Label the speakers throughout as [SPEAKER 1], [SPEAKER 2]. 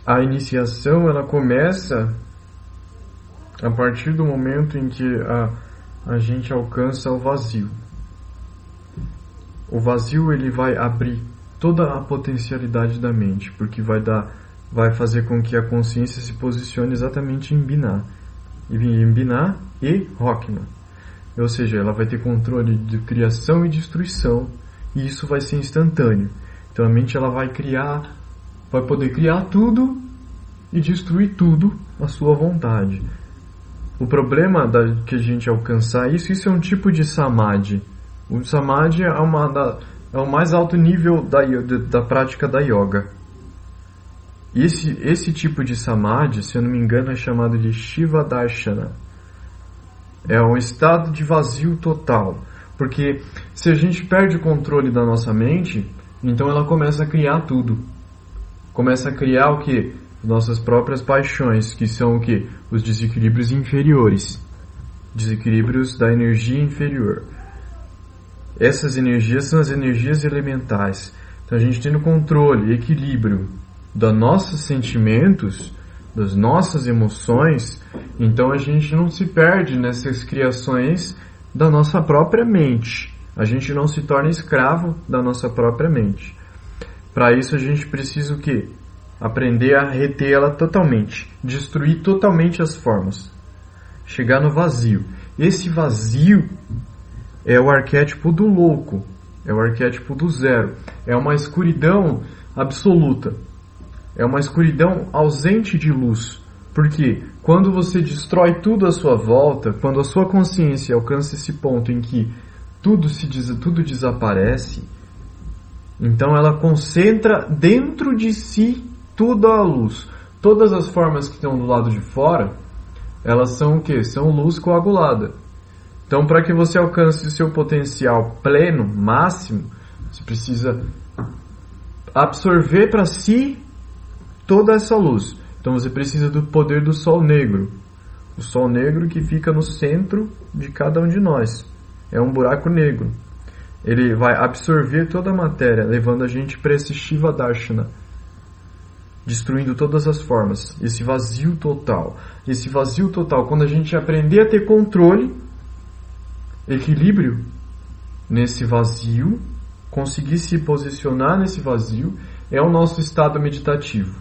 [SPEAKER 1] A iniciação, ela começa a partir do momento em que a gente alcança o vazio. O vazio, ele vai abrir toda a potencialidade da mente, porque vai fazer com que a consciência se posicione exatamente em Binah. Em Binah e Rokhma. Ou seja, ela vai ter controle de criação e destruição, e isso vai ser instantâneo. Então a mente, ela vai poder criar tudo e destruir tudo à sua vontade. O problema que a gente alcançar isso é um tipo de Samadhi. O Samadhi é o mais alto nível da prática da yoga. Esse tipo de Samadhi, se eu não me engano, é chamado de Shiva Darshana. É um estado de vazio total. Porque se a gente perde o controle da nossa mente, então ela começa a criar tudo. Começa a criar o quê? Nossas próprias paixões, que são o quê? Os desequilíbrios inferiores. Desequilíbrios da energia inferior. Essas energias são as energias elementais. Então a gente tem o controle, equilíbrio dos nossos sentimentos, das nossas emoções, então a gente não se perde nessas criações da nossa própria mente. A gente não se torna escravo da nossa própria mente. Para isso a gente precisa o quê? Aprender a reter ela totalmente, destruir totalmente as formas, chegar no vazio. Esse vazio é o arquétipo do louco, é o arquétipo do zero, é uma escuridão absoluta, é uma escuridão ausente de luz. Porque quando você destrói tudo à sua volta, quando a sua consciência alcança esse ponto em que tudo desaparece, então ela concentra dentro de si toda a luz. Todas as formas que estão do lado de fora, elas são o quê? São luz coagulada. Então, para que você alcance o seu potencial pleno, máximo, você precisa absorver para si toda essa luz. Então, você precisa do poder do Sol Negro. O Sol Negro que fica no centro de cada um de nós. É um buraco negro. Ele vai absorver toda a matéria, levando a gente para esse Shiva Darshana, destruindo todas as formas. Esse vazio total. Esse vazio total, quando a gente aprender a ter controle, equilíbrio nesse vazio, conseguir se posicionar nesse vazio, é o nosso estado meditativo.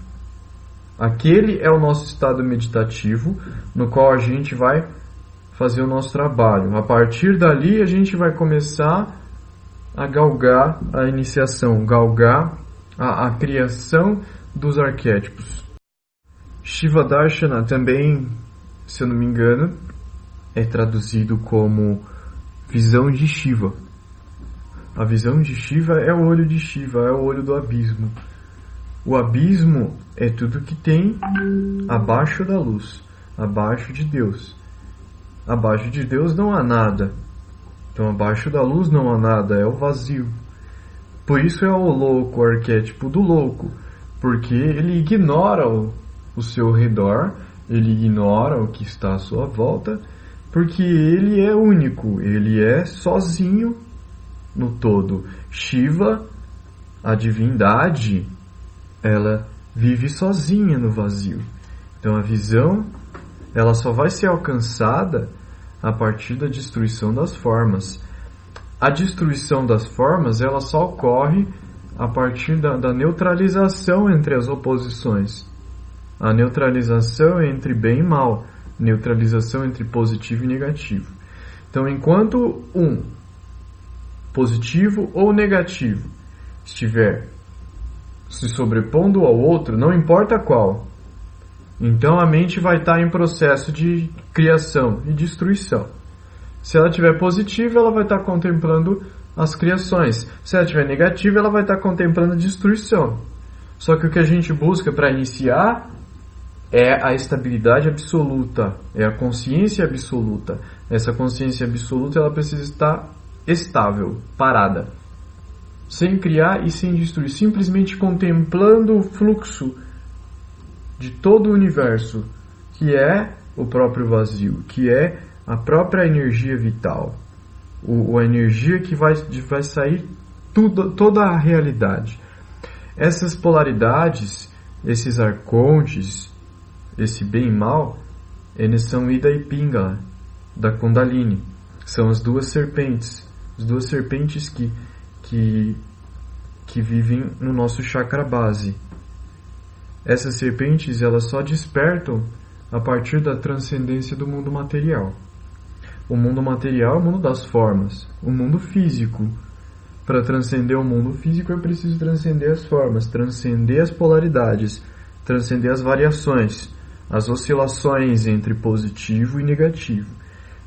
[SPEAKER 1] Aquele é o nosso estado meditativo no qual a gente vai fazer o nosso trabalho. A partir dali a gente vai começar a galgar a iniciação, galgar a criação dos arquétipos. Shiva Darshana também, se eu não me engano, é traduzido como visão de Shiva. A visão de Shiva é o olho de Shiva, é o olho do abismo. O abismo é tudo que tem abaixo da luz, abaixo de Deus. Abaixo de Deus não há nada. Então abaixo da luz não há nada, é o vazio. Por isso é o louco, o arquétipo do louco. Porque ele ignora o seu redor, ele ignora o que está à sua volta, porque ele é único, ele é sozinho no todo. Shiva, a divindade, ela vive sozinha no vazio. Então a visão, ela só vai ser alcançada a partir da destruição das formas. A destruição das formas, ela só ocorre a partir da neutralização entre as oposições. A neutralização entre bem e mal. Neutralização entre positivo e negativo. Então, enquanto um positivo ou negativo estiver se sobrepondo ao outro, não importa qual, então a mente vai estar em processo de criação e destruição. Se ela estiver positiva, ela vai estar contemplando as criações. Se ela estiver negativa, ela vai estar contemplando a destruição. Só que o que a gente busca para iniciar é a estabilidade absoluta, é a consciência absoluta. Essa consciência absoluta, ela precisa estar estável, parada, sem criar e sem destruir, simplesmente contemplando o fluxo de todo o universo, que é o próprio vazio, que é a própria energia vital, a energia que vai sair toda a realidade. Essas polaridades, esses arcontes, esse bem e mal, eles são Ida e Pingala, da Kundalini. São as duas serpentes que vivem no nosso chakra base. Essas serpentes, elas só despertam a partir da transcendência do mundo material. O mundo material é o mundo das formas, o mundo físico. Para transcender o mundo físico, eu preciso transcender as formas, transcender as polaridades, transcender as variações, as oscilações entre positivo e negativo.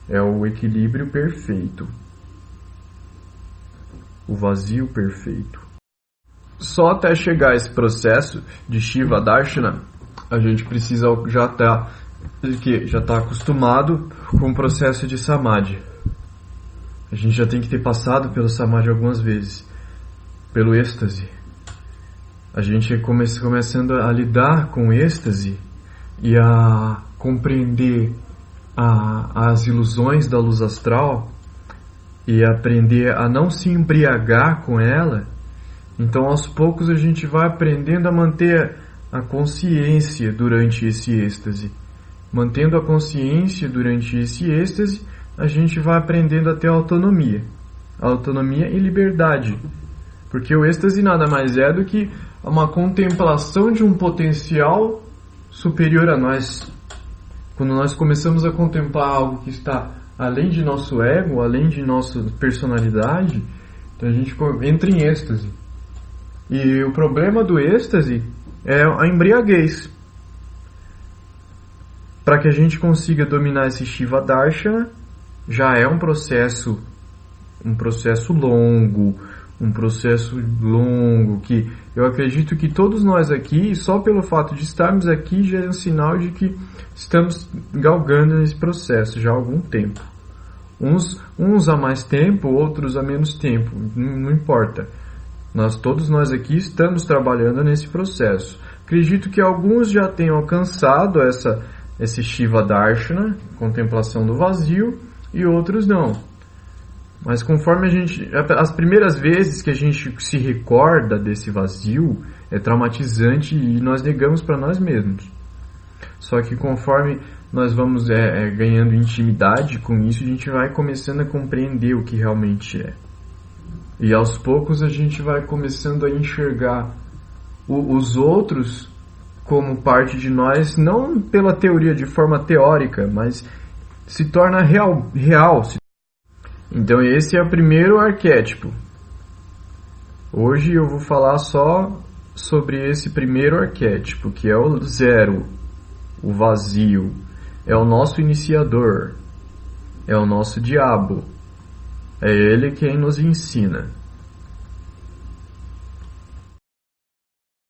[SPEAKER 1] É o equilíbrio perfeito, o vazio perfeito. Só até chegar a esse processo de Shiva Darshana, a gente precisa já tá acostumado com o processo de Samadhi. A gente já tem que ter passado pelo Samadhi algumas vezes, pelo êxtase. A gente começando a lidar com o êxtase e a compreender as ilusões da luz astral e aprender a não se embriagar com ela. Então, aos poucos, a gente vai aprendendo a manter a consciência durante esse êxtase. Mantendo a consciência durante esse êxtase, a gente vai aprendendo a ter autonomia. Autonomia e liberdade. Porque o êxtase nada mais é do que uma contemplação de um potencial superior a nós. Quando nós começamos a contemplar algo que está além de nosso ego, além de nossa personalidade, então a gente entra em êxtase. E o problema do êxtase é a embriaguez. Para que a gente consiga dominar esse Shiva Darshana, já é um processo longo, que eu acredito que todos nós aqui, só pelo fato de estarmos aqui, já é um sinal de que estamos galgando nesse processo já há algum tempo. Uns há mais tempo, outros há menos tempo, não importa. Todos nós aqui estamos trabalhando nesse processo. Acredito que alguns já tenham alcançado esse Shiva Darshana, contemplação do vazio, e outros não. Mas conforme as primeiras vezes que a gente se recorda desse vazio, é traumatizante e nós negamos para nós mesmos. Só que conforme nós vamos ganhando intimidade com isso, a gente vai começando a compreender o que realmente é. E aos poucos a gente vai começando a enxergar os outros como parte de nós, não pela teoria, de forma teórica, mas se torna real. Então esse é o primeiro arquétipo. Hoje eu vou falar só sobre esse primeiro arquétipo, que é o zero, o vazio. É o nosso iniciador, é o nosso diabo. É ele quem nos ensina.